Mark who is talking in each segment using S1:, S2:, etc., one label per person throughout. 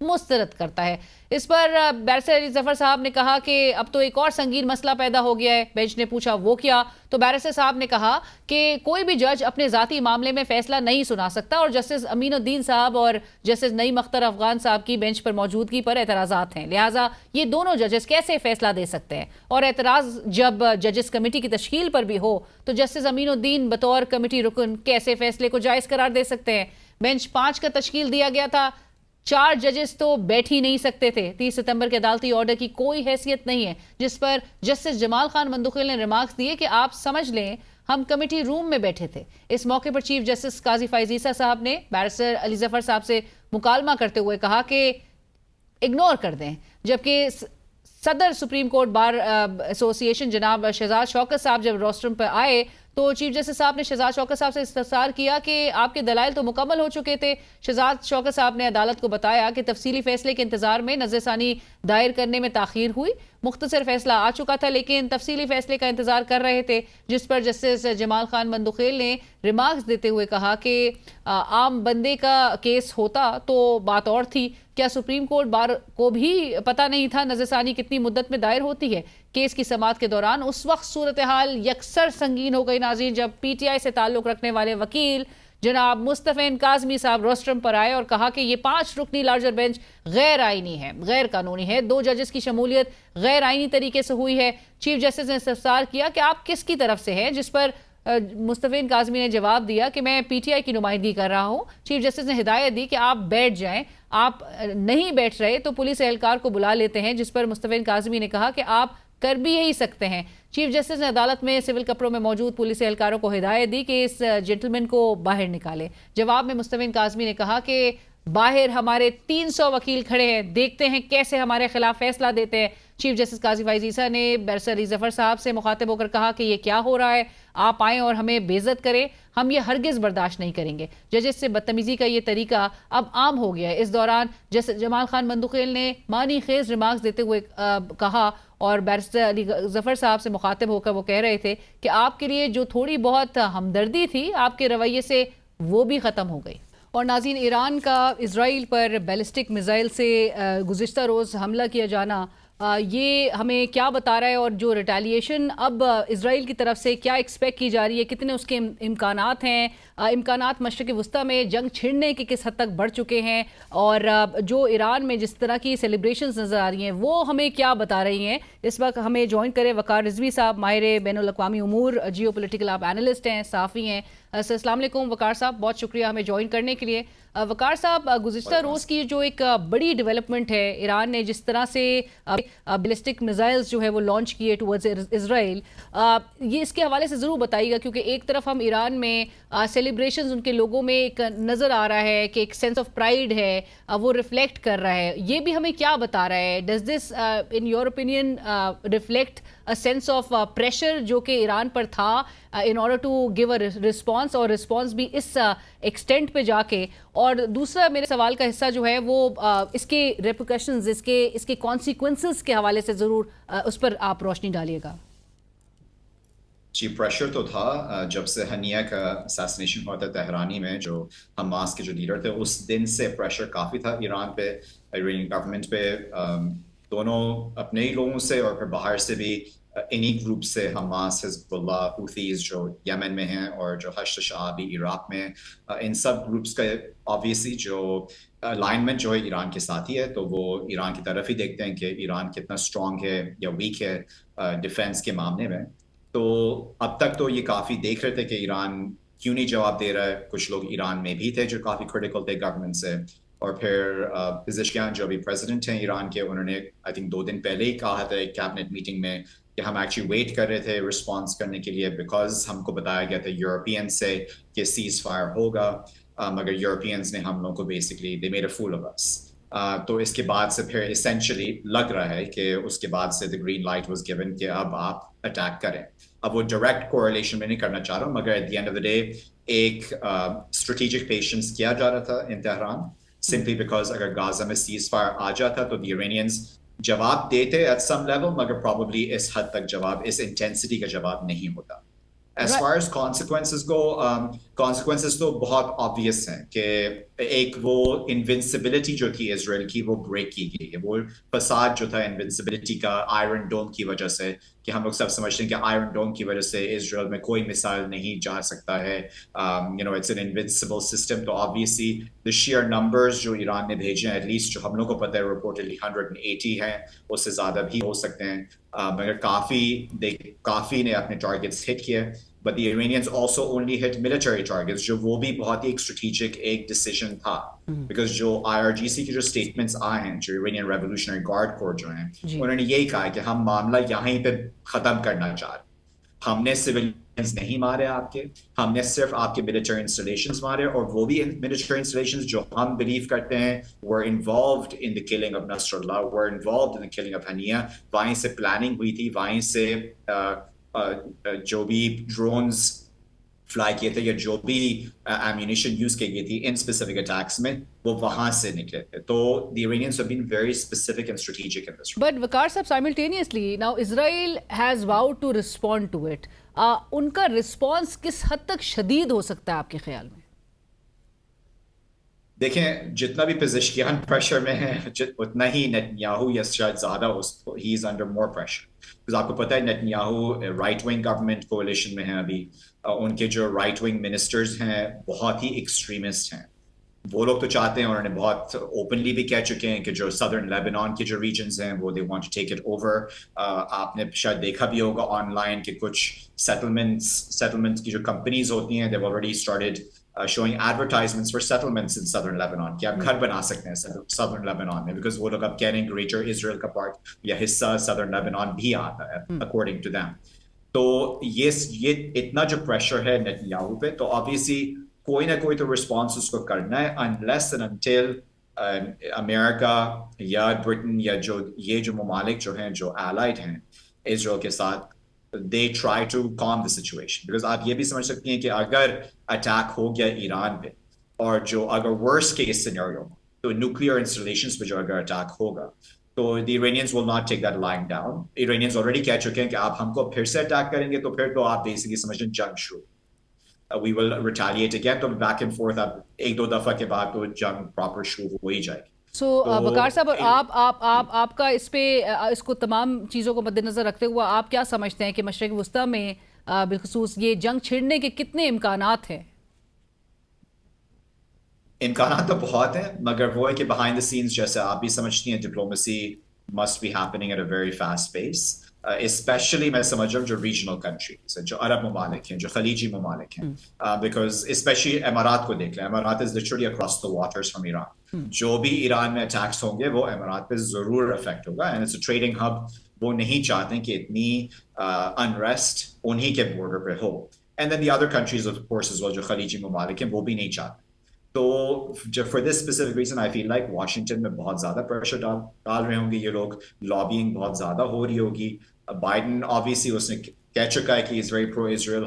S1: مسترد کرتا ہے۔ اس پر بیرسٹر علی ظفر صاحب نے کہا کہ اب تو ایک اور سنگین مسئلہ پیدا ہو گیا ہے۔ بینچ نے پوچھا وہ کیا، تو بیرسٹر صاحب نے کہا کہ کوئی بھی جج اپنے ذاتی معاملے میں فیصلہ نہیں سنا سکتا، اور جسٹس امین الدین صاحب اور جسٹس نعیم اختر افغان صاحب کی بینچ پر موجودگی پر اعتراضات ہیں، لہٰذا یہ دونوں ججز کیسے فیصلہ دے سکتے ہیں؟ اور اعتراض جب ججز کمیٹی کی تشکیل پر بھی ہو تو جسٹس امین الدین بطور کمیٹی رکن کیسے فیصلے کو جائز قرار دے سکتے ہیں؟ بینچ 5 کا تشکیل دیا گیا تھا، 4 ججز تو بیٹھ ہی نہیں سکتے تھے۔ 30 ستمبر کے عدالتی آرڈر کی کوئی حیثیت نہیں ہے، جس پر جسٹس جمال خان مندوخیل نے ریمارکس دیے کہ آپ سمجھ لیں ہم کمیٹی روم میں بیٹھے تھے۔ اس موقع پر چیف جسٹس قاضی فائز عیسیٰ صاحب نے بیرسٹر علی ظفر صاحب سے مکالمہ کرتے ہوئے کہا کہ اگنور کر دیں، جبکہ صدر سپریم کورٹ بار ایسوسی ایشن جناب شہزاد شوکت صاحب جب روسٹرم پر آئے تو چیف جسٹس صاحب نے شہزاد شوکت صاحب سے استفسار کیا کہ آپ کے دلائل تو مکمل ہو چکے تھے۔ شہزاد شوکت صاحب نے عدالت کو بتایا کہ تفصیلی فیصلے کے انتظار میں نظر ثانی دائر کرنے میں تاخیر ہوئی، مختصر فیصلہ آ چکا تھا لیکن تفصیلی فیصلے کا انتظار کر رہے تھے، جس پر جسٹس جمال خان مندوخیل نے ریمارکس دیتے ہوئے کہا کہ عام بندے کا کیس ہوتا تو بات اور تھی، کیا سپریم کورٹ بار کو بھی پتہ نہیں تھا نظر ثانی کتنی مدت میں دائر ہوتی ہے؟ کیس کی سماعت کے دوران اس وقت صورتحال یکسر سنگین ہو گئی ناظرین جب پی ٹی آئی سے تعلق رکھنے والے وکیل جناب مصطفین کاظمی صاحب روسٹرم پر آئے اور کہا کہ یہ 5 رکنی لارجر بینچ غیر آئینی ہے، غیر قانونی ہے، 2 ججز کی شمولیت غیر آئینی طریقے سے ہوئی ہے۔ چیف جسٹس نے استفسار کیا کہ آپ کس کی طرف سے ہیں، جس پر مصطفین کاظمی نے جواب دیا کہ میں پی ٹی آئی کی نمائندگی کر رہا ہوں۔ چیف جسٹس نے ہدایت دی کہ آپ بیٹھ جائیں، آپ نہیں بیٹھ رہے تو پولیس اہلکار کو بلا لیتے ہیں، جس پر مصطفین کاظمی نے کہا کہ آپ کر بھی یہی سکتے ہیں۔ چیف جسٹس نے عدالت میں سول کپڑوں میں موجود پولیس اہلکاروں کو ہدایت دی کہ اس جنٹلمین کو باہر نکالے۔ جواب میں مصطفین کاظمی نے کہا کہ باہر ہمارے 300 وکیل کھڑے ہیں، دیکھتے ہیں کیسے ہمارے خلاف فیصلہ دیتے ہیں۔ چیف جسٹس قاضی فائز عیسیٰ نے بیرسٹر علی ظفر صاحب سے مخاطب ہو کر کہا کہ یہ کیا ہو رہا ہے، آپ آئیں اور ہمیں بے عزت کریں، ہم یہ ہرگز برداشت نہیں کریں گے۔ ججز سے بدتمیزی کا یہ طریقہ اب عام ہو گیا ہے۔ اس دوران جسٹس جمال خان مندوخیل نے معنی خیز ریمارکس دیتے ہوئے کہا اور بیرسٹر علی ظفر صاحب سے مخاطب ہو کر وہ کہہ رہے تھے کہ آپ کے لیے جو تھوڑی بہت ہمدردی تھی آپ کے رویے سے وہ بھی ختم ہو گئی۔ اور ناظرین، ایران کا اسرائیل پر بیلسٹک میزائل سے گزشتہ روز حملہ کیا جانا یہ ہمیں کیا بتا رہا ہے، اور جو ریٹیلیشن اب اسرائیل کی طرف سے کیا ایکسپیکٹ کی جا رہی ہے، کتنے اس کے امکانات ہیں، امکانات مشرق وسطیٰ میں جنگ چھڑنے کے کس حد تک بڑھ چکے ہیں، اور جو ایران میں جس طرح کی سیلیبریشنز نظر آ رہی ہیں وہ ہمیں کیا بتا رہی ہیں۔ اس وقت ہمیں جوائن کرے وقار رضوی صاحب، ماہر بین الاقوامی امور، جیو پولیٹیکل آپ اینالسٹ ہیں، صحافی ہیں۔ السلام علیکم وقار صاحب، بہت شکریہ ہمیں جوائن کرنے کے لیے۔ وقار صاحب، گزشتہ روز کی جو ایک بڑی ڈیولپمنٹ ہے، ایران نے جس طرح سے بیلسٹک میزائلز جو ہے وہ لانچ کیے ٹورڈز اسرائیل، یہ اس کے حوالے سے ضرور بتائیے گا، کیونکہ ایک طرف ہم ایران میں سیلیبریشنز ان کے لوگوں میں ایک نظر آ رہا ہے کہ ایک سینس آف پرائیڈ ہے، وہ ریفلیکٹ کر رہا ہے، یہ بھی ہمیں کیا بتا رہا ہے؟ Does this in your opinion reflect a sense of pressure جو کہ ایران پر تھا in order to give a response، اور response بھی اس extent پہ جا کے؟ اور دوسرا میرے سوال کا حصہ جو ہے وہ اس کے repercussions، اس کے consequences کے حوالے سے ضرور اس پر آپ روشنی ڈالیے گا۔
S2: جی، پریشر تو تھا جب سے ہنیہ کا اساسینیشن ہوا تھا تہرانی میں، جو حماس کے جو لیڈر تھے، اس دن سے پریشر کافی تھا ایران پہ، ایرانی گورنمنٹ پہ، دونوں اپنے ہی لوگوں سے اور پھر باہر سے بھی انہی گروپ سے، حماس، حزب اللہ، حوثیز جو یمن میں ہیں اور جو حشد شعبی عراق میں ہیں، ان سب گروپس کا آبویسلی جو الائنمنٹ جو ہے ایران کے ساتھ ہی ہے، تو وہ ایران کی طرف ہی دیکھتے ہیں کہ ایران کتنا اسٹرانگ ہے یا ویک ہے ڈیفینس کے معاملے میں۔ تو اب تک تو یہ کافی دیکھ رہے تھے کہ ایران کیوں نہیں جواب دے رہا ہے۔ کچھ لوگ ایران میں بھی تھے جو کافی کریٹیکل تھے گورنمنٹ سے، اور پھر پزشکیان جو ابھی پریزیڈنٹ ہیں ایران کے، انہوں نے آئی تھنک 2 دن پہلے ہی کہا تھا ایک کیبنٹ میٹنگ میں کہ ہم ایکچولی ویٹ کر رہے تھے رسپانس کرنے کے لیے، بیکاز ہم کو بتایا گیا تھا یورپین سے کہ سیز فائر ہوگا، مگر یورپینز نے ہم لوگوں کو basically they made a fool of us. تو اس کے بعد سے پھر اسینشلی لگ رہا ہے کہ اس کے بعد سے دی گرین لائٹ واز گیون کہ اب آپ اٹیک کریں۔ اب وہ ڈائریکٹ کوریلیشن میں نہیں کرنا چاہ رہا ہوں، مگر at the end of the day ایک اسٹریٹجک پیشنس کیا جا رہا تھا ان تہران، سمپلی بیکاز اگر غازہ میں سیز فائر آ جاتا تو دی ایرانینز جواب دیتے ایٹ سم لیول، مگر پرابیبلی اس حد تک جواب، اس انٹینسٹی کا جواب نہیں ہوتا۔ As far as consequences go, consequences تو بہت obvious ہیں کہ ایک وہ invincibility جو تھی اسرائیل کی وہ بریک کی گئی ہے. وہ فساد جو تھا invincibility کا آئرن ڈوم کی وجہ سے, کہ ہم لوگ سب سمجھتے ہیں کہ آئرن ڈوم کی وجہ سے اسرائیل میں کوئی مثال نہیں جا سکتا ہے, it's an invincible system. تو obviously the sheer numbers جو ایران نے بھیجے ہیں, at least جو ہم لوگ کو پتہ ہے reportedly 180 ہیں, اس سے زیادہ بھی ہو سکتے ہیں, مگر کافی نے اپنے ٹارگیٹس ہٹ کیے. But the Iranians also only hit military targets, جو وہ بھی بہت ہی ایک strategic ایک decision تھا, because جو IRGC کی جو statements آئے ہیں, جو Iranian Revolutionary Guard Corps جو ہیں, انہوں نے یہی کہا کہ ہم معاملہ یہیں پہ ختم کرنا چاہ رہے ہیں. ہم نے civilians نہیں مارے آپ کے, ہم نے صرف آپ کے military installations مارے, اور وہ بھی military installations جو ہم believe کرتے ہیں were involved in the killing of Nasrallah, were involved in the killing of Haniya. وہیں سے planning ہوئی تھی, وہیں سے جو بھی ڈرونز فلائی کیے تھے یا جو بھی ایمونیشن یوز کی گئی تھی ان اسپیسیفک اٹیکس میں, وہ وہاں سے نکلے تھے. تو the Iranians have been very specific and strategic in this.
S1: But Waqar صاحب, simultaneously now Israel has vowed to respond to it. ان کا رسپانس کس حد تک شدید ہو سکتا ہے آپ کے خیال میں؟
S2: دیکھیں, جتنا بھی پزیشکیان پریشر میں ہے اتنا ہی نیتنیاہو یا شاید زیادہ ہی is under more pressure. because آپ کو پتہ ہے Netanyahu right wing government coalition میں ہیں ابھی, ان کے جو رائٹ ونگ منسٹرز ہیں بہت ہی ایکسٹریمسٹ ہیں. وہ لوگ تو چاہتے ہیں, انہوں نے بہت اوپنلی بھی کہہ چکے ہیں کہ جو سدرن لیبنان کے جو ریجنز ہیں وہ they want to take it over. آپ نے شاید دیکھا بھی ہوگا آن لائن کہ کچھ سیٹلمنٹس کی جو کمپنیز ہوتی ہیں, they've already started showing advertisements for settlements in southern Lebanon, کہ آپ گھر بنا سکتے ہیں southern Lebanon میں, because وہ لوگ اب کہہ رہے ہیں greater Israel کا پارٹ یا حصہ southern Lebanon بھی آتا ہے according to them. تو یہ اتنا جو پریشر ہے نیتنیاہو پہ, تو obviously کوئی نہ کوئی تو رسپانس اس کو کرنا ہے, unless and until امریکہ یا برٹن یا جو یہ جو ممالک جو ہیں جو allied ہیں اسرائیل کے ساتھ, they try to calm the situation. because آپ یہ بھی سمجھ سکتی ہیں کہ اگر اٹیک ہو گیا ایران پہ, اور جو اگر worst case scenario تو nuclear installations پہ جو اگر اٹیک ہوگا, تو the Iranians will not take that lying down. Iranians already کہہ چکے ہیں کہ آپ ہم کو پھر سے اٹیک کریں گے تو پھر تو آپ basically سمجھ لیں جنگ شروع. We will retaliate again. تو back and forth اب ایک دو دفعہ کے بعد تو جنگ proper شروع ہو ہی جائے گی.
S1: سو وقار صاحب, آپ کا اس پہ اس کو تمام چیزوں کو مد نظر رکھتے ہوا آپ کیا سمجھتے ہیں کہ مشرق وسطیٰ میں بالخصوص یہ جنگ چھڑنے کے کتنے امکانات ہیں؟
S2: امکانات تو بہت ہیں, مگر وہ ہے کہ behind the scenes جیسے آپ بھی سمجھتی ہیں diplomacy must be happening at a very fast pace. Especially میں سمجھ رہا ہوں جو ریجنل کنٹریز ہیں, جو عرب ممالک ہیں, جو خلیجی ممالک ہیں, بیکاز اسپیشلی امارات کو دیکھ لیں, امارات is literally across the waters from Iran. جو بھی ایران میں اٹیکس ہوں گے وہ امارات پہ ضرور افیکٹ ہوگا, and it's a trading hub. وہ نہیں چاہتے کہ اتنی انریسٹ انہی کے بارڈر پہ ہو, and then the other countries of course as well, جو خلیجی ممالک ہیں وہ بھی نہیں چاہتے. تو for this specific reason I feel like Washington میں بہت زیادہ پریشر ڈال رہے ہوں گے یہ لوگ, لابینگ بہت زیادہ ہو رہی ہوگی. بائیڈن obviously اس نے کہہ چکا ہے کہ is very pro Israel,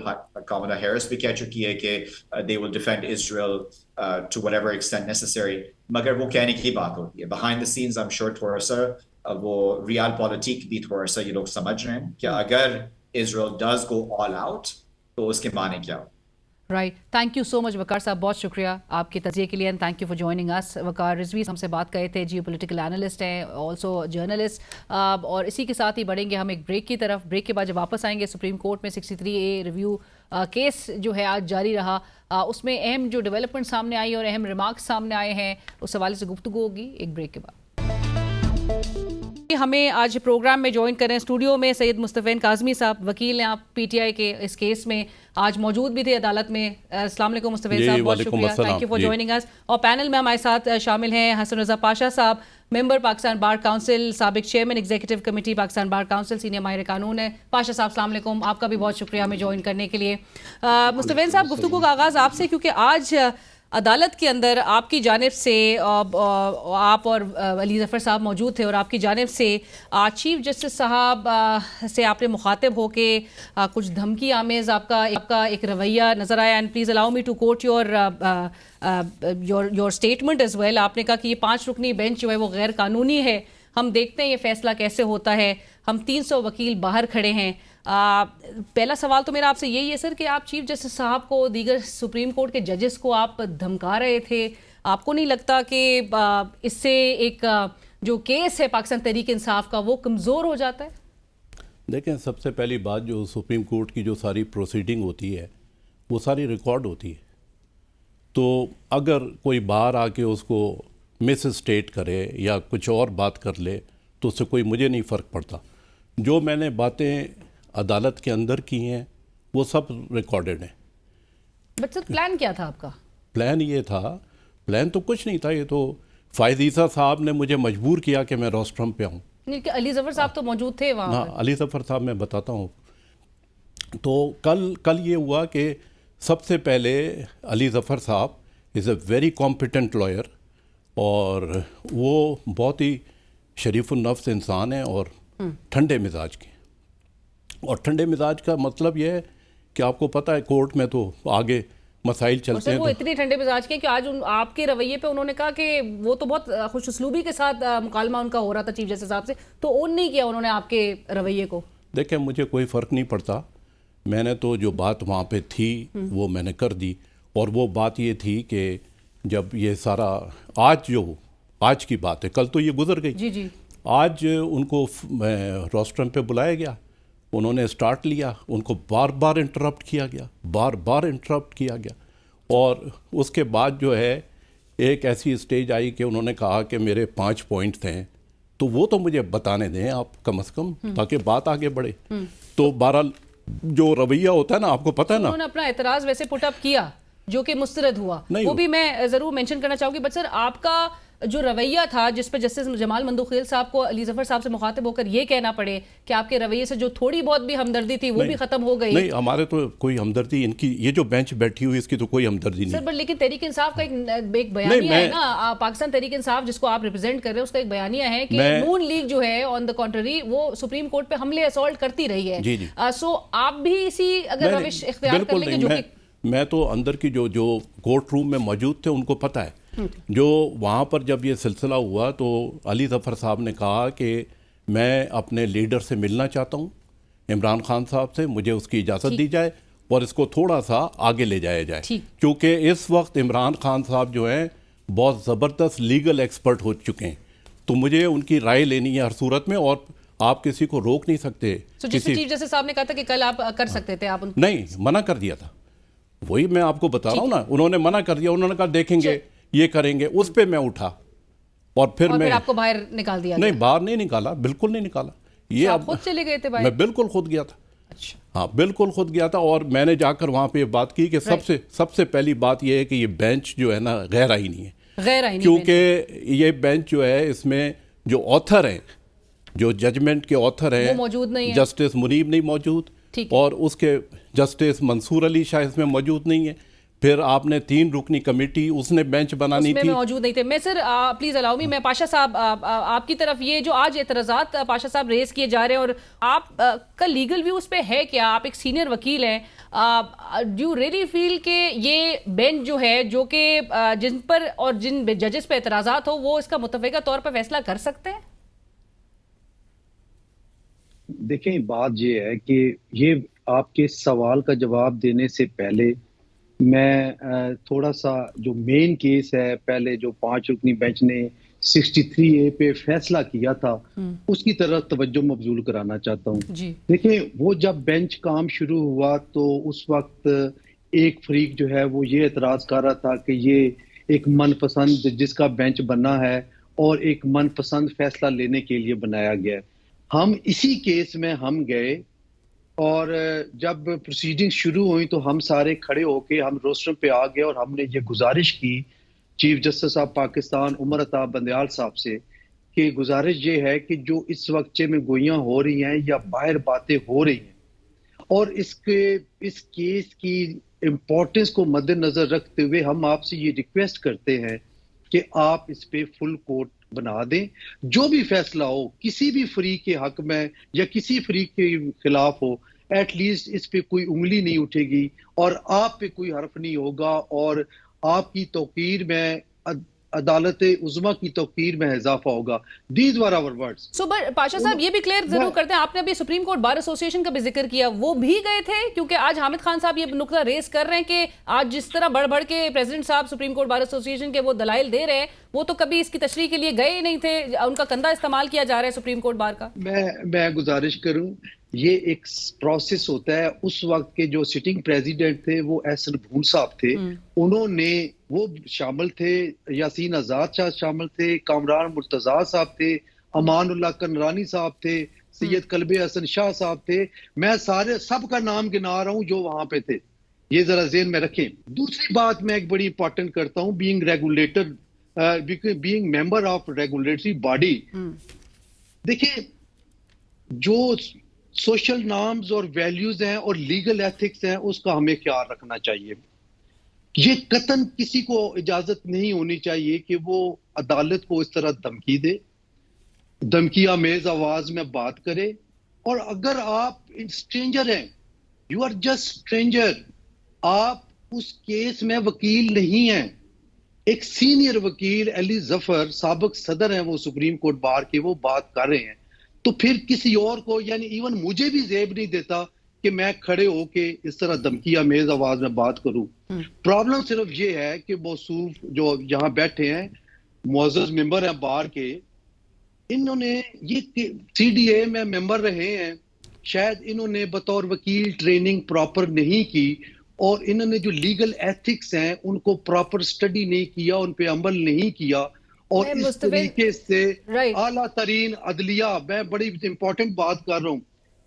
S2: کاملا Harris بھی کہہ چکی ہے کہ they will defend Israel to whatever extent necessary. مگر وہ کہنے کی بات ہوتی ہے, behind the scenes I'm sure تھوڑا سا وہ ریال پالیٹک بھی تھوڑا سا یہ لوگ سمجھ رہے ہیں کہ اگر Israel does go all out تو اس کے معنی کیا ہو.
S1: Right, thank you so much Waqar صاحب, بہت شکریہ آپ کے تجزیے کے لیے, and thank you for joining us. Waqar Rizvi ہم سے بات کرے تھے, جیو پولیٹیکل اینالسٹ ہیں, آلسو جرنلسٹ. اور اسی کے ساتھ ہی بڑھیں گے ہم ایک بریک کی طرف. بریک کے بعد جب واپس آئیں گے, سپریم کورٹ میں 63A ریویو کیس جو ہے آج جاری رہا, اس میں اہم جو ڈیولپمنٹ سامنے آئی اور اہم ریمارکس سامنے آئے ہیں, اس حوالے سے گفتگو ہوگی ایک بریک کے بعد. ہمیں آج پروگرام میں جوائن کریں اسٹوڈیو میں سید مصطفین کاظمی صاحب, وکیل ہیں آپ پی ٹی آئی کے, اس کیس میں آج موجود بھی تھے عدالت میں. السلام علیکم مصطفین صاحب, بہت شکریہ, تھینک یو فار جوائننگ اس. اور پینل میں ہمارے ساتھ شامل ہیں حسن رضا پاشا صاحب, ممبر پاکستان بار کونسل, سابق chairman executive committee Pakistan Bar council, senior ماہر قانون ہے. پاشا صاحب السلام علیکم, آپ کا بھی بہت شکریہ ہمیں جوائن کرنے کے لیے. مصطفین صاحب, گفتگو کا آغاز آپ سے, کیونکہ آج عدالت کے اندر آپ کی جانب سے, آپ اور علی ظفر صاحب موجود تھے, اور آپ کی جانب سے چیف جسٹس صاحب سے آپ نے مخاطب ہو کے کچھ دھمکی آمیز آپ کا ایک رویہ نظر آیا. And please allow me to quote your statement as well. آپ نے کہا کہ یہ 5 رکنی بینچ جو ہے وہ غیر قانونی ہے, ہم دیکھتے ہیں یہ فیصلہ کیسے ہوتا ہے, ہم 300 وکیل باہر کھڑے ہیں, پہلا سوال تو میرا آپ سے یہی ہے سر کہ آپ چیف جسٹس صاحب کو، دیگر سپریم کورٹ کے ججز کو آپ دھمکا رہے تھے. آپ کو نہیں لگتا کہ اس سے ایک جو کیس ہے پاکستان تحریک انصاف کا وہ کمزور ہو جاتا ہے؟
S3: دیکھیں، سب سے پہلی بات، جو سپریم کورٹ کی جو ساری پروسیڈنگ ہوتی ہے وہ ساری ریکارڈ ہوتی ہے. تو اگر کوئی باہر آ کے اس کو مس اسٹیٹ کرے یا کچھ اور بات کر لے تو اس سے کوئی مجھے نہیں فرق پڑتا. جو میں نے باتیں عدالت کے اندر کی ہیں وہ سب ریکارڈڈ ہیں.
S1: بٹ سر پلان کیا تھا آپ کا؟
S3: پلان یہ تھا، پلان تو کچھ نہیں تھا. یہ تو فائز عیسیٰ صاحب نے مجھے مجبور کیا کہ میں روسٹرم پہ آؤں.
S1: علی ظفر صاحب تو موجود تھے وہاں.
S3: ہاں، علی ظفر صاحب میں بتاتا ہوں. تو کل یہ ہوا کہ سب سے پہلے علی ظفر صاحب از اے ویری کمپیٹنٹ لائر، اور وہ بہت ہی شریف النفس انسان ہیں اور ٹھنڈے مزاج کے. اور ٹھنڈے مزاج کا مطلب یہ ہے کہ آپ کو پتہ ہے کورٹ میں تو آگے مسائل چلتے ہیں.
S1: وہ اتنی ٹھنڈے مزاج کے کہ آج آپ کے رویے پہ انہوں نے کہا کہ وہ تو بہت خوش اسلوبی کے ساتھ مکالمہ ان کا ہو رہا تھا چیف جسٹس صاحب سے، تو اون نہیں کیا انہوں نے آپ کے رویے کو.
S3: دیکھیں، مجھے کوئی فرق نہیں پڑتا. میں نے تو جو بات وہاں پہ تھی وہ میں نے کر دی. اور وہ بات یہ تھی کہ جب یہ سارا آج کی بات ہے، کل تو یہ گزر گئی.
S1: جی
S3: آج ان کو روسٹرم پہ بلایا گیا، انہوں نے اسٹارٹ لیا، ان کو بار بار انٹرپٹ کیا گیا. اور اس کے بعد جو ہے ایک ایسی اسٹیج آئی کہ انہوں نے کہا کہ میرے 5 پوائنٹس ہیں، تو وہ تو مجھے بتانے دیں آپ کم از کم، تاکہ بات آگے بڑھے. تو بہرحال جو رویہ ہوتا ہے نا، آپ کو پتہ ہے نا.
S1: انہوں نے اپنا اعتراض ویسے پٹ اپ کیا جو کہ مسترد ہوا، وہ بھی میں ضرور مینشن کرنا چاہوں گی. بٹ سر آپ کا جو رویہ تھا جس پہ جسٹس جمال مندوخیل صاحب کو علی ظفر صاحب سے مخاطب ہو کر یہ کہنا پڑے کہ آپ کے رویے سے جو تھوڑی بہت بھی ہمدردی تھی وہ بھی ختم ہو گئی.
S3: نہیں، ہمارے تو کوئی ہمدردی، ان کی یہ جو بینچ بیٹھی ہوئی اس کی تو کوئی ہمدردی نہیں.
S1: سر لیکن تحریک انصاف کا ایک بیانیہ ہے نا، پاکستان تحریک انصاف جس کو آپ ریپرزینٹ کر رہے ہیں، اس کا ایک بیانیہ ہے کہ نون لیگ جو ہے آن دا کنٹری وہ سپریم کورٹ پہ حملے اسالٹ کرتی رہی ہے. سو آپ بھی اسی اگر روش اختیار کر لیں گے جو کہ
S3: میں تو اندر کی جو کورٹ روم میں موجود تھے ان کو پتہ ہے. جو وہاں پر جب یہ سلسلہ ہوا تو علی ظفر صاحب نے کہا کہ میں اپنے لیڈر سے ملنا چاہتا ہوں، عمران خان صاحب سے، مجھے اس کی اجازت دی جائے اور اس کو تھوڑا سا آگے لے جایا جائے. کیونکہ اس وقت عمران خان صاحب جو ہیں بہت زبردست لیگل ایکسپرٹ ہو چکے ہیں، تو مجھے ان کی رائے لینی ہے ہر صورت میں، اور آپ کسی کو روک نہیں سکتے.
S1: چیف جسٹس صاحب نے کہا تھا کہ کل آپ کر سکتے تھے، آپ
S3: نہیں، منع کر دیا تھا. وہی میں آپ کو بتا رہا ہوں نا، انہوں نے منع کر دیا. انہوں نے کہا دیکھیں گے، یہ کریں گے. اس پہ میں اٹھا اور پھر آپ
S1: کو باہر نکال دیا.
S3: نہیں، باہر نہیں نکالا، بالکل نہیں نکالا. یہ
S1: آپ خود چلے گئے تھے باہر؟
S3: میں بالکل خود گیا تھا. ہاں، بالکل خود گیا تھا. اور میں نے جا کر وہاں پہ بات کی کہ سب سے پہلی بات یہ ہے کہ یہ بینچ جو ہے نا غیر آئینی ہے. کیونکہ یہ بینچ جو ہے اس میں جو آتھر ہیں، جو ججمنٹ کے آتھر ہیں، جسٹس منیب نہیں موجود، اور اس کے جسٹس منصور علی شاہ اس میں موجود نہیں ہے. پھر آپ نے 3 رکنی کمیٹی اس نے بینچ بنانی تھی،
S1: موجود نہیں تھے. میں سر پلیز الاؤ می، میں پاشا صاحب آپ کی طرف یہ جو آج اعتراضات پاشا صاحب ریز کیے جا رہے ہیں، اور آپ کا لیگل ویو اس پہ ہے کیا؟ آپ ایک سینئر وکیل ہیں، ڈو یو ریئلی فیل کہ یہ بینچ جو ہے جو کہ جن پر اور جن ججز پہ اعتراضات ہو وہ اس کا متفقہ طور پہ فیصلہ کر سکتے ہیں؟
S4: دیکھیں، بات یہ ہے کہ یہ آپ کے سوال کا جواب دینے سے پہلے میں تھوڑا سا جو مین کیس ہے، پہلے جو 5 رکنی بینچ نے 63A پہ فیصلہ کیا تھا اس کی طرف توجہ مبذول کرانا چاہتا ہوں. دیکھیں، وہ جب بینچ کام شروع ہوا تو اس وقت ایک فریق جو ہے وہ یہ اعتراض کر رہا تھا کہ یہ ایک من پسند جس کا بینچ بننا ہے اور ایک من پسند فیصلہ لینے کے لیے بنایا گیا. ہم اسی کیس میں ہم گئے اور جب پروسیڈنگ شروع ہوئی تو ہم سارے کھڑے ہو کے ہم روسٹر پہ آ گئے اور ہم نے یہ گزارش کی chief justice of Pakistan Umar Ata Bandial صاحب سے کہ گزارش یہ ہے کہ جو اس وقت میں گوئیاں ہو رہی ہیں یا باہر باتیں ہو رہی ہیں اور اس کیس کی امپورٹنس کو مد نظر رکھتے ہوئے ہم آپ سے یہ ریکویسٹ کرتے ہیں کہ آپ اس پہ فل کورٹ بنا دیں. جو بھی فیصلہ ہو کسی بھی فریق کے حق میں یا کسی فریق کے خلاف ہو، ایٹ لیسٹ اس پہ کوئی انگلی نہیں اٹھے گی اور آپ پہ کوئی حرف نہیں ہوگا اور آپ کی توقیر میں عدالت عظمیٰ کی توقیر میں اضافہ ہوگا. These were our words.
S1: سو پاشا صاحب یہ بھی کلیئر ضرور کرتے ہیں, آپ نے ابھی سپریم کورٹ بار ایسوسی ایشن کا بھی ذکر کیا, وہ بھی گئے تھے؟ کیونکہ آج حامد خان صاحب یہ نقطہ ریز کر رہے ہیں کہ آج جس طرح بڑھ بڑھ کے پریزیڈنٹ صاحب سپریم کورٹ بار ایسوسی ایشن کے وہ دلائل دے رہے ہیں, وہ تو کبھی اس کی تشریح کے لیے گئے ہی نہیں تھے, ان کا کندھا استعمال کیا جا رہا ہے سپریم کورٹ بار کا.
S4: میں گزارش کروں, یہ ایک پروسیس ہوتا ہے. اس وقت کے جو سٹنگ پریزیڈنٹ تھے وہ احسن بھون صاحب تھے, انہوں نے وہ شامل تھے, یاسین آزاد شاہ شامل تھے, کامران مرتضیٰ صاحب تھے, امان اللہ کنرانی صاحب تھے, سید قلب حسن شاہ صاحب تھے. میں سب کا نام گنا رہا ہوں جو وہاں پہ تھے, یہ ذرا ذہن میں رکھیں. دوسری بات میں ایک بڑی امپورٹنٹ کرتا ہوں, being regulator, being member of regulatory body. دیکھیں جو سوشل نارمز اور ویلیوز ہیں اور لیگل ایتھکس ہیں اس کا ہمیں خیال رکھنا چاہیے. یہ قطعاً کسی کو اجازت نہیں ہونی چاہیے کہ وہ عدالت کو اس طرح دھمکی دے, دھمکی آمیز آواز میں بات کرے. اور اگر آپ اسٹرینجر ہیں, یو آر جسٹ اسٹرینجر, آپ اس کیس میں وکیل نہیں ہیں. ایک سینئر وکیل علی ظفر سابق صدر ہیں وہ سپریم کورٹ بار کے, وہ بات کر رہے ہیں, تو پھر کسی اور کو, یعنی ایون مجھے بھی زیب نہیں دیتا کہ میں کھڑے ہو کے اس طرح دھمکی آمیز آواز میں بات کروں. پرابلم صرف یہ ہے کہ موصوف جو یہاں بیٹھے ہیں معزز ممبر ہیں بار کے, انہوں نے یہ سی ڈی اے میں ممبر رہے ہیں, شاید انہوں نے بطور وکیل ٹریننگ پراپر نہیں کی, اور انہوں نے جو لیگل ایتھکس ہیں ان کو پراپر سٹڈی نہیں کیا, ان پہ عمل نہیں کیا, اور اس طریقے سے اعلیٰ ترین عدلیہ, میں بڑی امپورٹنٹ بات کر رہا ہوں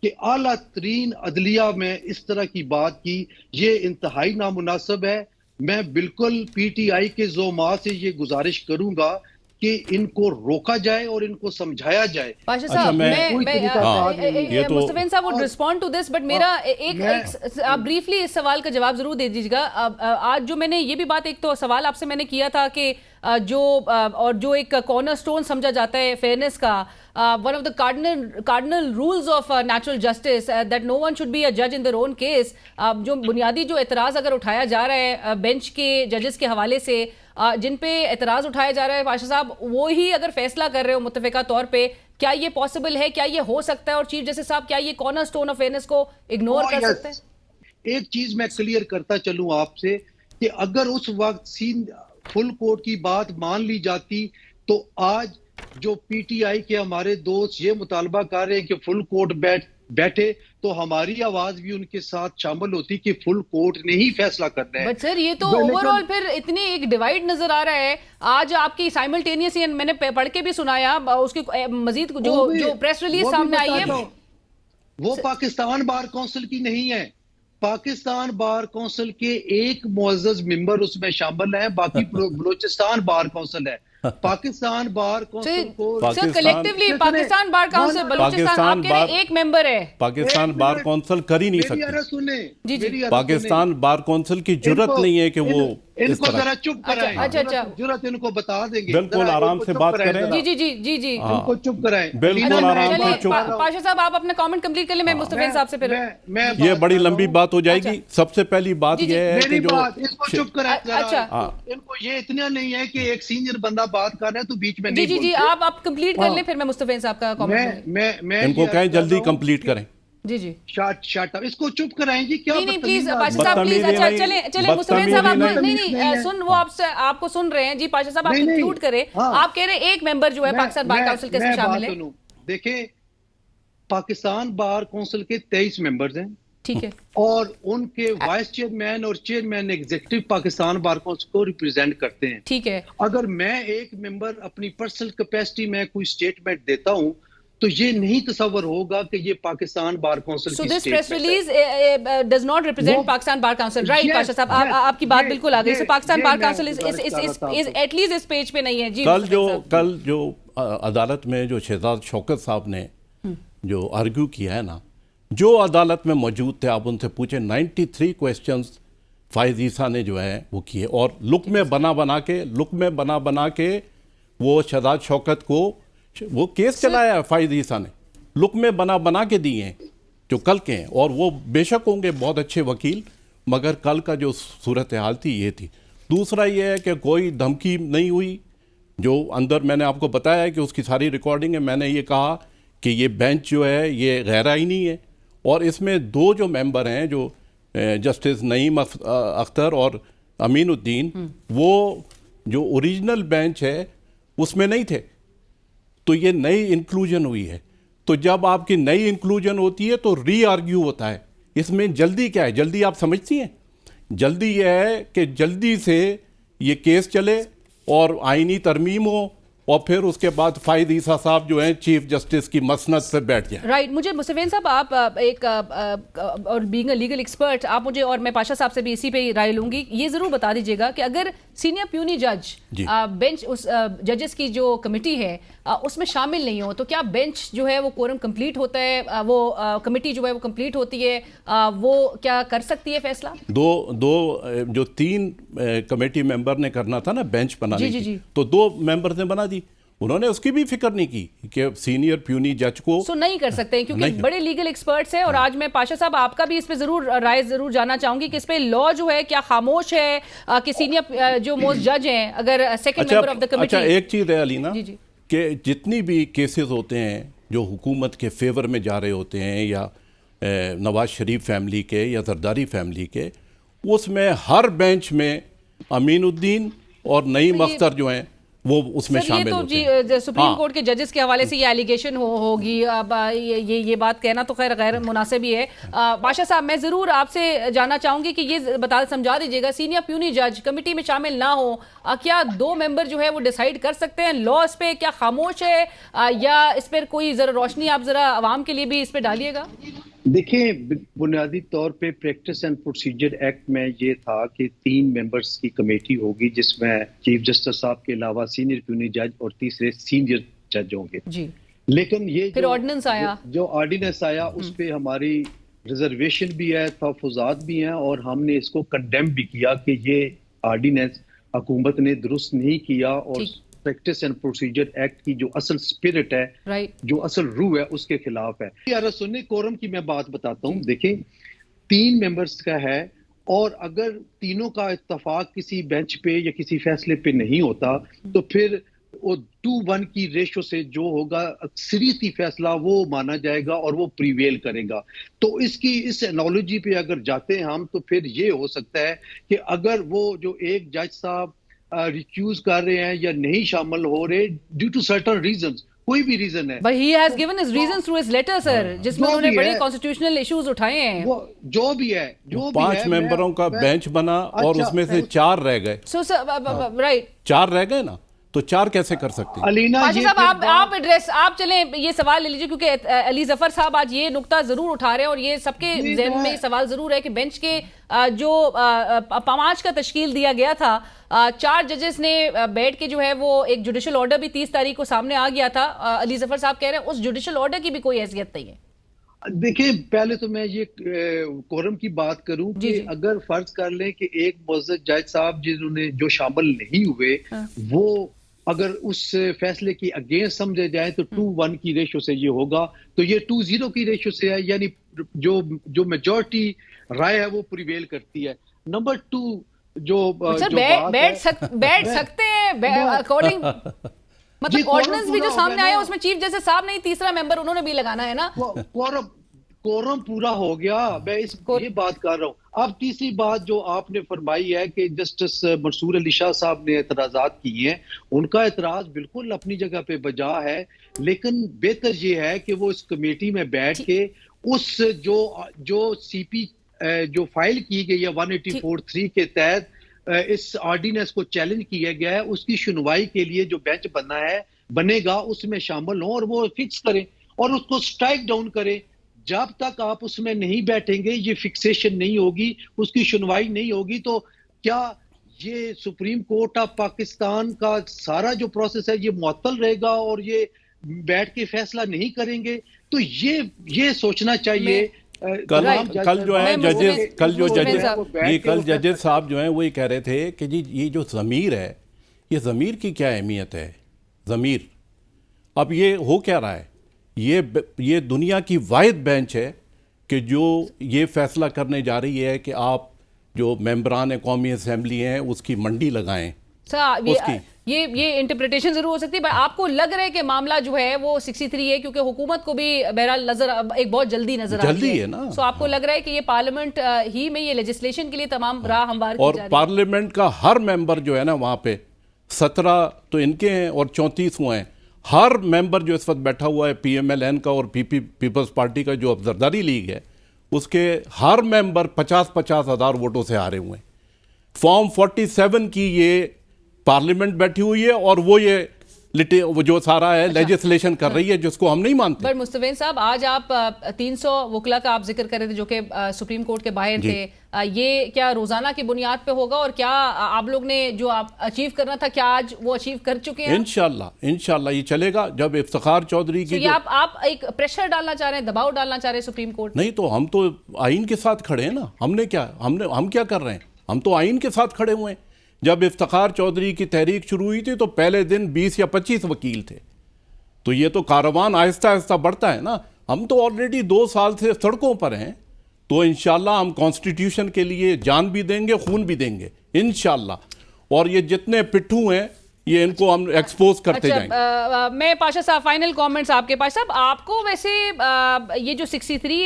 S4: کہ اعلیٰ ترین عدلیہ میں اس طرح کی بات کی, یہ انتہائی نامناسب ہے. میں بالکل پی ٹی آئی کے زعماء سے یہ گزارش کروں گا کہ ان کو روکا جائے اور ان کو سمجھایا جائے.
S1: پاشا صاحب مصطفین صاحب would respond to this, but میرا ایک آپ بریفلی اس سوال کا جواب ضرور دے دیجیے گا. آج جو میں نے یہ بھی بات, ایک تو سوال آپ سے میں نے کیا تھا کہ جو ایک کارنر سٹون سمجھا جاتا ہے فیئرنیس کا, one of the cardinal rules of natural justice that no one should be a judge in their own case, جو بنیادی جو اعتراض اگر اٹھایا جا رہا ہے بینچ کے ججز کے حوالے سے, جن پہ اعتراض اٹھایا جا رہا ہے پاشا صاحب, وہی اگر فیصلہ کر رہے ہو متفقہ طور پہ, کیا یہ پاسبل ہے, کیا یہ ہو سکتا ہے, اور چیف جسٹس صاحب کیا یہ کارنر سٹون آف فیئرنیس کو اگنور کر سکتے ہیں؟
S4: ایک چیز میں کلیئر کرتا چلوں آپ سے کہ اگر اس وقت فل کورٹ کی بات مان لی جاتی تو آج جو پی ٹی آئی کے ہمارے دوست یہ مطالبہ کر رہے ہیں کہ فل کورٹ بیٹھے تو ہماری آواز بھی ان کے ساتھ شامل ہوتی کہ فل کورٹ نے ہی فیصلہ کرنا ہے.
S1: بٹ سر یہ تو اوور آل پھر اتنی ایک ڈیوائیڈ نظر آ رہا ہے. آج آپ کی سائملٹینیس, میں نے پڑھ کے بھی سنایا, اس کی مزید جو پریس ریلیز سامنے آئی ہے
S4: وہ پاکستان بار کونسل کی نہیں ہے. پاکستان بار کونسل کے ایک معزز ممبر اس میں شامل ہیں, باقی بلوچستان بار کونسل ہے. پاکستان بار کونسل کو
S1: کلیکٹیولی پاکستان بار کونسل بلوچستان آپ کے ایک ممبر ہے.
S3: پاکستان بار کونسل کر ہی نہیں سکتے. پاکستان بار کونسل کی جرت نہیں ہے کہ وہ
S4: ان کو ذرا چپ کرائیں.
S1: اچھا
S4: جرت ان کو بتا دیں گے,
S3: بالکل آرام سے بات کریں.
S1: جی
S4: ان کو چپ کرائیں,
S3: بالکل آرام سے چپ.
S1: پاشا صاحب آپ اپنا کامنٹ کمپلیٹ کر لیں, میں مصطفی صاحب سے پھر
S3: یہ بڑی لمبی بات ہو جائے گی. سب سے پہلی بات یہ ہے کہ جو
S4: ان کو چپ کرائیں, ان کو یہ اتنا نہیں ہے کہ ایک سینئر بندہ بات کر رہا ہے تو بیچ میں نہیں
S1: جی آپ کمپلیٹ کر لیں, پھر میں مصطفی صاحب کا کامنٹ
S4: میں
S3: ان کو کہیں جلدی کمپلیٹ کریں.
S1: جی
S4: شارٹ اس کو چپ کرائیں جی. کیا
S1: نہیں پلیز پاشا صاحب پلیز, اچھا چلیں مصطفی صاحب آپ نہیں سن, وہ آپ کو سن رہے ہیں. جی پاشا صاحب آپ کنکلوڈ کریں. آپ کہہ رہے ہیں ایک ممبر جو ہے پاکستان بار کونسل کے شامل ہے.
S4: دیکھیں پاکستان بار کونسل کے 23 ممبرز ہیں,
S1: ٹھیک ہے,
S4: اور ان کے وائس چیئرمین اور chairman executive Pakistan Bar council کو ریپرزینٹ کرتے ہیں,
S1: ٹھیک ہے.
S4: اگر میں ایک ممبر اپنی پرسنل کیپیسٹی میں کوئی سٹیٹمنٹ دیتا ہوں تو یہ نہیں تصور ہوگا کہ یہ پاکستان بار کونسل کی
S1: سٹیٹمنٹ ہے. So this press release does not represent Pakistan Bar Council, right Pasha صاحب, آپ کی بات بالکل آ گئی. So Pakistan Bar Council is at least اس پیج پہ نہیں ہے. جی
S3: کل جو عدالت میں جو شہزاد شوکت صاحب نے جو آرگیو کیا ہے نا, جو عدالت میں موجود تھے, آپ ان سے پوچھیں 93 کویسچنز فائز عیسیٰ نے جو ہے وہ کیے, اور لک میں بنا کے وہ شہزاد شوکت کو وہ کیس چلایا ہے. فائز عیسیٰ نے لک میں بنا کے دیے ہیں جو کل کے ہیں, اور وہ بے شک ہوں گے بہت اچھے وکیل, مگر کل کا جو صورتحال تھی یہ تھی. دوسرا یہ ہے کہ کوئی دھمکی نہیں ہوئی, جو اندر میں نے آپ کو بتایا ہے کہ اس کی ساری ریکارڈنگ ہے. میں نے یہ کہا کہ یہ بینچ جو ہے یہ غیر آئینی ہے, اور اس میں 2 جو ممبر ہیں جو جسٹس نعیم اختر اور امین الدین, وہ جو اوریجنل بینچ ہے اس میں نہیں تھے. تو یہ نئی انکلوژن ہوئی ہے. تو جب آپ کی نئی انکلوژن ہوتی ہے تو ری آرگیو ہوتا ہے. اس میں جلدی کیا ہے؟ جلدی آپ سمجھتی ہیں؟ جلدی یہ ہے کہ جلدی سے یہ کیس چلے اور آئینی ترمیم ہو, اور پھر اس کے بعد فائد عیسیٰ صاحب جو ہیں چیف جسٹس کی مسند پہ بیٹھ جائیں.
S1: رائٹ. مجھے مصطفین صاحب آپ ایک اور بینگ اے لیگل ایکسپرٹ, آپ مجھے, اور میں پاشا صاحب سے بھی اسی پہ رائے لوں گی, یہ ضرور بتا دیجیے گا کہ اگر سینئر پیونی جج بینچ اس ججز کی جو کمیٹی ہے اس میں شامل نہیں ہو تو کیا بینچ جو ہے وہ کورم کمپلیٹ ہوتا ہے, وہ کمیٹی جو ہے وہ کمپلیٹ ہوتی ہے, وہ کیا کر سکتی ہے فیصلہ؟
S3: دو جو 3 کمیٹی ممبر نے کرنا تھا نا بینچ بنانے کی, تو 2 ممبر نے بنا دی. انہوں نے اس کی بھی فکر نہیں کی کہ سینئر پیونی جج کو
S1: نہیں کر سکتے کیونکہ بڑے لیگل ایکسپرٹس ہیں. اور آج میں پاشا صاحب آپ کا بھی اس پہ ضرور رائے ضرور جاننا چاہوں گی کہ اس پہ لا جو ہے کیا خاموش ہے کہ سینئر جو موسٹ جج ہیں اگر second member of the committee.
S3: اچھا ایک چیز ہے علینا کہ جتنی بھی کیسز ہوتے ہیں جو حکومت کے فیور میں جا رہے ہوتے ہیں, یا نواز شریف فیملی کے یا زرداری فیملی کے, اس میں ہر بینچ میں امین الدین اور نعیم اختر جو ہیں وہ اس میں شامل ہوتے ہیں.
S1: یہ تو سپریم کورٹ کے ججز کے حوالے سے یہ ایلیگیشن ہوگی, اب یہ بات کہنا تو خیر غیر مناسب ہی ہے. باشا صاحب میں ضرور آپ سے جاننا چاہوں گی کہ یہ سمجھا دیجیے گا, سینئر پیونی جج کمیٹی میں شامل نہ ہو, کیا 2 ممبر جو ہے وہ ڈیسائیڈ کر سکتے ہیں؟ لا اس پہ کیا خاموش ہے, یا اس پر کوئی ذرا روشنی آپ ذرا عوام کے لیے بھی اس پہ ڈالیے گا؟
S4: دیکھیں, بنیادی طور پہ پریکٹس اینڈ پروسیجر ایکٹ میں یہ تھا کہ 3 ممبرز کی کمیٹی ہوگی جس میں چیف جسٹس صاحب کے علاوہ سینئر پیونی جج اور تیسرے سینئر جج ہوں گے.
S1: جی.
S4: لیکن یہ
S1: پھر آرڈیننس آیا,
S4: جو آرڈیننس آیا اس پہ ہماری ریزرویشن بھی ہے, تحفظات بھی ہیں, اور ہم نے اس کو کنڈیم بھی کیا کہ یہ آرڈیننس حکومت نے درست نہیں کیا, اور پریکٹس اینڈ پروسیجر ایکٹ کی جو اصل اسپرٹ ہے, جو اصل روح ہے, اس کے خلاف ہے. یار سننے کورم کی میں بات بتاتا ہوں. دیکھیں 3 ممبرز کا ہے, اور اگر تینوں کا اتفاق کسی بینچ پہ یا کسی فیصلے پہ نہیں ہوتا تو پھر وہ 2-1 کی ریشو سے جو ہوگا اکثریتی فیصلہ وہ مانا جائے گا اور وہ پریویل کرے گا. تو اس انالوجی پہ اگر جاتے ہیں ہم تو پھر یہ ہو سکتا ہے کہ اگر وہ جو ایک جج صاحب ریکیوز کر رہے ہیں یا نہیں شامل ہو رہے ڈیو ٹو سرٹن ریزنز, کوئی بھی ریزن ہے,
S1: but he has given his reasons through his letter sir, جس میں انہوں نے بڑے constitutional issues اٹھائے ہیں.
S4: جو بھی ہے
S3: 5 ممبروں کا بینچ بنا اور اس میں سے 4 رہ گئے.
S1: so right
S3: 4 رہ گئے نا, تو 4 کیسے کر سکتے ہیں؟
S1: پاشا صاحب آپ ایڈریس آپ چلیں یہ سوال لے لیجیے, کیونکہ علی ظفر صاحب آج یہ نقطہ ضرور اٹھا رہے ہیں اور یہ سب کے ذہن میں سوال ضرور ہے کہ بینچ کے جو 5 کا تشکیل دیا گیا تھا, 4 ججز نے بیٹھ کے جو ہے وہ ایک جوڈیشل آرڈر بھی 30 تاریخ کو سامنے آ گیا تھا. علی ظفر صاحب کہہ رہے ہیں اس جوڈیشل آرڈر کی بھی کوئی حیثیت نہیں ہے.
S4: دیکھیں پہلے تو میں یہ کورم کی بات کروں کہ اگر فرض کر لیں کہ ایک معزز جج صاحب جنہوں نے جو شامل نہیں ہوئے وہ اگر اس فیصلے کی اگینسٹ سمجھے جائیں تو 2-1 کی ریشو سے یہ ہوگا, تو یہ 2-0 کی ریشو سے ہے, یعنی جو میجورٹی رائے ہے وہ پریویل کرتی ہے. نمبر 2 جو
S1: بیٹھ سکتے ہیں اکارڈنگ مطلب آرڈیننس بھی جو سامنے آیا اس میں چیف جسٹس صاحب نے تیسرا ممبر انہوں نے بھی لگانا ہے نا.
S4: کورم پورا ہو گیا, میں یہ بات کر رہا ہوں. اب تیسری بات جو آپ نے فرمائی ہے کہ جسٹس منصور علی شاہ صاحب نے اعتراضات کیے ہیں, ان کا اعتراض بالکل اپنی جگہ پہ بجا ہے, لیکن بہتر یہ ہے کہ وہ اس کمیٹی میں بیٹھ کے اس جو سی پی جو فائل کی گئی ہے 184(3) کے تحت اس آرڈیننس کو چیلنج کیا گیا ہے, اس کی سنوائی کے لیے جو بینچ بنے گا اس میں شامل ہوں اور وہ فکس کریں اور اس کو سٹرائک ڈاؤن کریں. جب تک آپ اس میں نہیں بیٹھیں گے یہ فکسیشن نہیں ہوگی, اس کی سنوائی نہیں ہوگی, تو کیا یہ سپریم کورٹ آف پاکستان کا سارا جو پروسیس ہے یہ معطل رہے گا اور یہ بیٹھ کے فیصلہ نہیں کریں گے؟ تو یہ سوچنا چاہیے.
S3: کل ججز صاحب جو ہیں وہ یہ کہہ رہے تھے کہ جی یہ جو ضمیر ہے, یہ ضمیر کی کیا اہمیت ہے؟ ضمیر اب یہ ہو کیا رہا ہے, یہ دنیا کی واحد بینچ ہے کہ جو یہ فیصلہ کرنے جا رہی ہے کہ آپ جو ممبران قومی اسمبلی ہیں اس کی منڈی لگائیں,
S1: یہ انٹرپریٹیشن ضرور ہو سکتی ہے، آپ کو لگ رہا ہے کہ معاملہ جو ہے وہ 63 ہے، کیونکہ حکومت کو بھی بہرحال نظر ایک بہت جلدی نظر آ رہی ہے نا، سو آپ کو لگ رہا ہے کہ یہ پارلیمنٹ ہی میں یہ لیجسلیشن کے لیے تمام راہ ہموار کی جا رہی ہے،
S3: اور پارلیمنٹ کا ہر ممبر جو ہے نا وہاں پہ 17 تو ان کے ہیں اور 34 وہ ہیں، ہر ممبر جو اس وقت بیٹھا ہوا ہے پی ایم ایل این کا اور پیپلز پارٹی کا جو زرداری لیگ ہے اس کے ہر ممبر 50-50 ہزار ووٹوں سے ہارے ہوئے ہیں. فارم 47 کی یہ پارلیمنٹ بیٹھی ہوئی ہے اور وہ وہ جو سارا ہے لیجسلیشن کر رہی ہے جس کو ہم نہیں مانتے.
S1: پر مستفین صاحب آج آپ 300 وکلا کا آپ ذکر کر رہے تھے جو کہ سپریم کورٹ کے باہر تھے، یہ کیا روزانہ کی بنیاد پہ ہوگا اور کیا آپ لوگ نے جو آپ اچیو کرنا تھا کیا آج وہ اچیو کر چکے ہیں؟
S3: انشاءاللہ یہ چلے گا. جب افتخار چودھری کی
S1: آپ ایک پریشر ڈالنا چاہ رہے ہیں، دباؤ ڈالنا چاہ رہے ہیں سپریم کورٹ؟
S3: نہیں تو ہم تو آئین کے ساتھ کھڑے ہیں نا. ہم کیا کر رہے ہیں؟ ہم تو آئین کے ساتھ کھڑے ہوئے ہیں. جب افتخار چودھری کی تحریک شروع ہوئی تھی تو پہلے دن 20 یا 25 وکیل تھے. تو یہ تو کاروان آہستہ آہستہ بڑھتا ہے نا. ہم تو آلریڈی 2 سال سے سڑکوں پر ہیں، تو انشاءاللہ ہم کانسٹیٹیوشن کے لیے جان بھی دیں گے، خون بھی دیں گے انشاءاللہ. اور یہ جتنے پٹھو ہیں یہ ان کو ہم ایکسپوز کرتے جائیں گے.
S1: میں پاشا صاحب فائنل کامنٹس آپ کے پاس. صاحب آپ کو ویسے یہ جو 63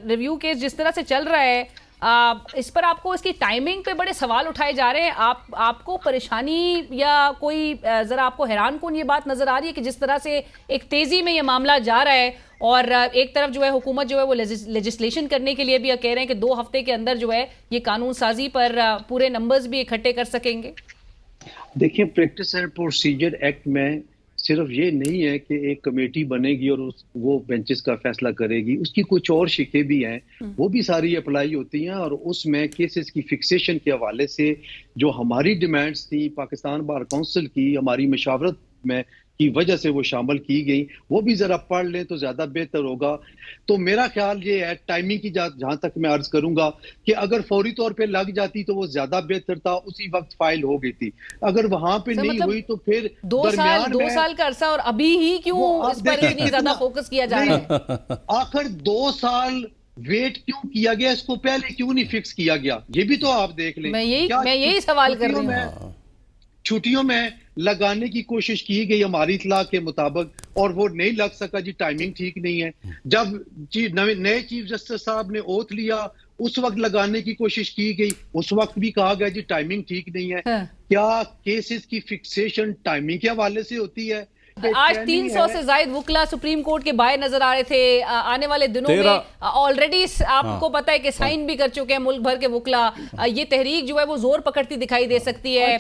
S1: ریویو کیس جس طرح سے چل رہا ہے اس پر آپ کو اس کی ٹائمنگ پہ بڑے سوال اٹھائے جا رہے ہیں، آپ کو پریشانی یا کوئی ذرا آپ کو حیران کن یہ بات نظر آ رہی ہے کہ جس طرح سے ایک تیزی میں یہ معاملہ جا رہا ہے اور ایک طرف جو ہے حکومت جو ہے وہ لیجسلیشن کرنے کے لیے بھی کہہ رہے ہیں کہ 2 ہفتے کے اندر جو ہے یہ قانون سازی پر پورے نمبرز بھی اکٹھے کر سکیں گے؟
S4: دیکھیں پریکٹس اینڈ پروسیجر ایکٹ میں صرف یہ نہیں ہے کہ ایک کمیٹی بنے گی اور وہ بینچز کا فیصلہ کرے گی، اس کی کچھ اور شقیں بھی ہیں، وہ بھی ساری اپلائی ہوتی ہیں. اور اس میں کیسز کی فکسیشن کے حوالے سے جو ہماری ڈیمانڈز تھی پاکستان بار کونسل کی ہماری مشاورت میں کی وجہ سے وہ شامل کی گئی، وہ بھی ذرا پڑھ لیں تو زیادہ بہتر ہوگا. تو میرا خیال یہ ہے ٹائمنگ کی جہاں تک میں عرض کروں گا کہ اگر فوری طور پہ لگ جاتی تو وہ زیادہ بہتر تھا، اسی وقت فائل ہو گئی تھی. اگر وہاں پہ نہیں ہوئی تو پھر
S1: 2 سال کا عرصہ اور ابھی ہی کیوں اس پر اتنی زیادہ فوکس کیا جا رہا ہے؟
S4: آخر 2 سال ویٹ کیوں کیا گیا، اس کو پہلے کیوں نہیں فکس کیا گیا؟ یہ بھی تو آپ دیکھ لیں.
S1: میں یہی سوال کر رہی ہوں.
S4: چھٹیوں میں لگانے کی کوشش کی گئی ہماری اطلاع کے مطابق اور وہ نہیں لگ سکا جی، ٹائمنگ ٹھیک نہیں ہے. جب نئے چیف جسٹس صاحب نے اوتھ لیا اس وقت لگانے کی کوشش کی گئی، اس وقت بھی کہا گیا جی ٹائمنگ ٹھیک نہیں ہے. کیا کیسز کی فکسیشن ٹائمنگ کے حوالے سے ہوتی ہے؟
S1: آج 300 سے زائد وکلا سپریم کورٹ کے باہر نظر آ رہے تھے. آنے والے دنوں میں آلریڈی آپ کو پتا ہے کہ سائن بھی کر چکے ہیں ملک بھر کے وکلا. یہ تحریک جو ہے وہ زور پکڑتی دکھائی دے سکتی ہے.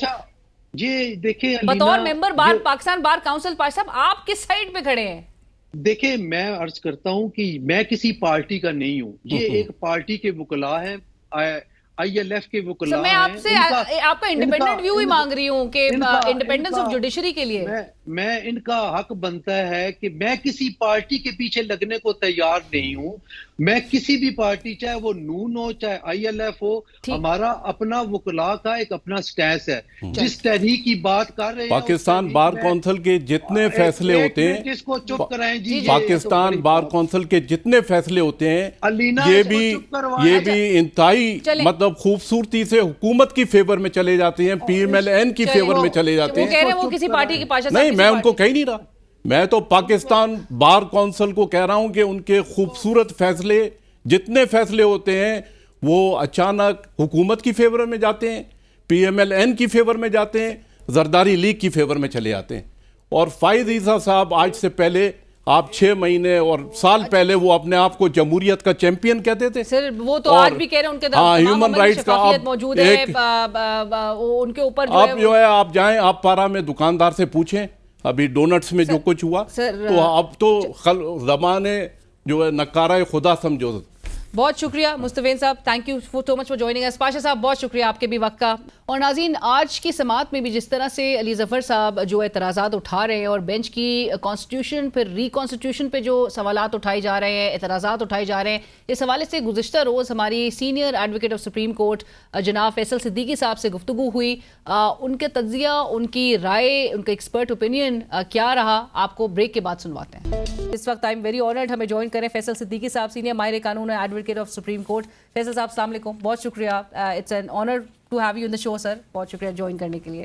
S4: یہ دیکھیں
S1: بطور ممبر پاکستان بار کاؤنسل پاش صاحب آپ کس سائیڈ پہ کھڑے ہیں؟
S4: دیکھیں میں عرض کرتا ہوں کہ میں کسی پارٹی کا نہیں ہوں، یہ ایک پارٹی کے وکلا ہیں، آئی ایل ایف کے وکلا ہیں.
S1: میں آپ سے آپ کا انڈیپینڈنٹ ویو ہی مانگ رہی ہوں کہ انڈیپینڈنس آف جوڈیشری کے لیے
S4: میں ان کا حق بنتا ہے کہ میں کسی پارٹی کے پیچھے لگنے کو تیار نہیں ہوں. میں کسی بھی پارٹی چاہے وہ نون ہو چاہے آئی ایل ایف ہو، ہمارا اپنا وکلا کا ایک اپنا سٹیس ہے. جس تحریک کی بات کر رہے ہیں
S3: پاکستان بار کونسل کے جتنے فیصلے ہوتے ہیں،
S4: جس کو چپ کرائیں جی،
S3: پاکستان بار کونسل کے جتنے فیصلے ہوتے ہیں یہ بھی انتہائی مطلب خوبصورتی سے حکومت کی فیور میں چلے جاتے ہیں، پی ایم ایل این کی فیور میں چلے جاتے ہیں.
S1: وہ کہہ رہے ہیں وہ کسی پارٹی کی پاشا
S3: نہیں، میں ان کو کہہ نہیں رہا، میں تو پاکستان بار کونسل کو کہہ رہا ہوں کہ ان کے خوبصورت فیصلے جتنے فیصلے ہوتے ہیں وہ اچانک حکومت کی فیور میں جاتے ہیں، پی ایم ایل این کی فیور میں جاتے ہیں، زرداری لیگ کی فیور میں چلے جاتے ہیں. اور فائز عیسیٰ صاحب آج سے پہلے آپ 6 مہینے اور سال پہلے وہ اپنے آپ کو جمہوریت کا چیمپئن کہتے تھے.
S1: سر وہ تو آج بھی کہہ رہے ہیں ان کے
S3: ہیومن رائٹس کا
S1: موجود ہے ان کے اوپر
S3: آپ جو ہے آپ جائیں، آپ پارا میں دکاندار سے پوچھیں ابھی ڈونٹس میں جو کچھ ہوا تو اب تو زمانے جو ہے نکارہ خدا سمجھو.
S1: بہت شکریہ مستفین صاحب، thank you so much for joining us. Pasha صاحب بہت شکریہ آپ کے بھی وقت کا. اور ناظرین آج کی سماعت میں بھی جس طرح سے علی ظفر صاحب جو اعتراضات اٹھا رہے ہیں اور بینچ کی کانسٹیٹیوشن پھر ری کانسٹیٹیوشن پہ جو سوالات اٹھائے جا رہے ہیں، اعتراضات اٹھائے جا رہے ہیں، اس حوالے سے گزشتہ روز ہماری senior advocate of Supreme court جناب فیصل صدیقی صاحب سے گفتگو ہوئی. ان کے تجزیہ، ان کی رائے، ان کا ایکسپرٹ اوپینین کیا رہا آپ کو بریک کے بعد سنواتے ہیں. اس وقت آئی ایم ویری آنرڈ ہمیں جوائن کریں فیصل صدیقی صاحب، سینئر ماہر قانون advocate of Supreme Court. Faisal صاحب السلام علیکم، بہت شکریہ. It's an honour to have you in the show sir, بہت شکریہ جوائن کرنے کے لیے.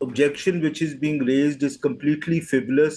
S5: objection which is being raised is completely frivolous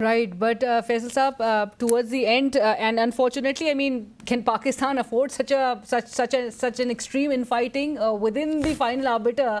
S1: Right, but Faisal Saab, towards the end, and unfortunately, I mean, can Pakistan afford such an extreme infighting within the final arbiter,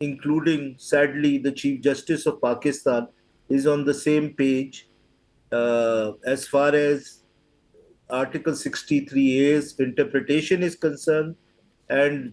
S5: including sadly the Chief Justice of Pakistan is on the same page as far as Article 63A's interpretation is concerned, and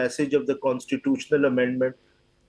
S5: passage of the constitutional amendment।